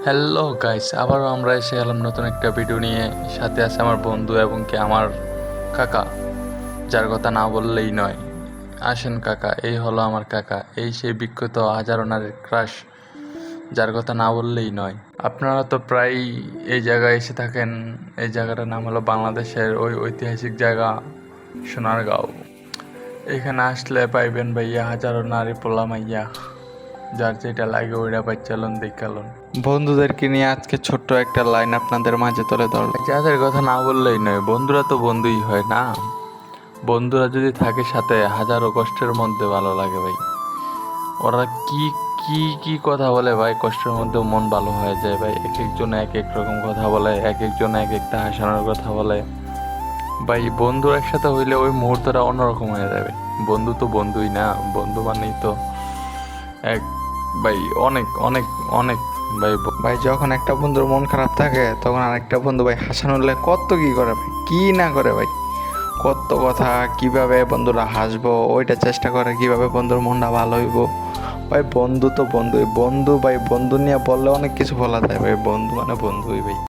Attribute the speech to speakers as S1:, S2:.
S1: Hello guys, আবারও আমরা এসে গেলাম নতুন একটা ভিডিও নিয়ে। সাথে আছে আমার বন্ধু এবং কি আমার কাকা, যার কথা না বললেই নয়। আসেন কাকা, এই হলো আমার কাকা, এই সেই বিখ্যাত হাজারো নারীর ক্রাশ, যার কথা না বললেই নয়। আপনারা তো প্রায় এই জায়গায় এসে থাকেন। এই জায়গাটার নাম হলো বাংলাদেশের ওই ঐতিহাসিক জায়গা সোনারগাঁও। এখানে আসলে পাইবেন ভাইয়া হাজারো নারী পোলা মাইয়া, যার যেটা লাগে ওইটা বাচ্চালন দেখালন। বন্ধুদেরকে নিয়ে আজকে ছোট্ট একটা লাইন আপনাদের মাঝে তুলে ধরল। যাদের কথা না বললেই নয়, বন্ধুরা তো বন্ধুই হয় না। বন্ধুরা যদি থাকে সাথে, হাজারো কষ্টের মধ্যে ভালো লাগে ভাই। ওরা কি কি কি কথা বলে ভাই, কষ্টের মধ্যে মন ভালো হয়ে যায় ভাই। এক একজন এক এক রকম কথা বলে, এক একজন এক একটা হাসানোর কথা বলে ভাই। বন্ধুর একসাথে হইলে ওই মুহূর্তটা অন্যরকম হয়ে যাবে। বন্ধু তো বন্ধুই না, বন্ধু মানেই তো এক ভাই, অনেক অনেক অনেক ভাই। ভাই যখন একটা বন্ধুর মন খারাপ থাকে, তখন আরেকটা বন্ধু ভাই হাসানোর কত কি করে ভাই, কি না করে ভাই। কত কথা, কিভাবে বন্ধুরা হাসবো ওইটা চেষ্টা করে, কিভাবে বন্ধুর মনটা ভালো হইব ভাই। বন্ধু তো বন্ধুই, বন্ধু ভাই, বন্ধু নিয়ে বললে অনেক কিছু বলা যায় ভাই। বন্ধু মানে বন্ধুই ভাই।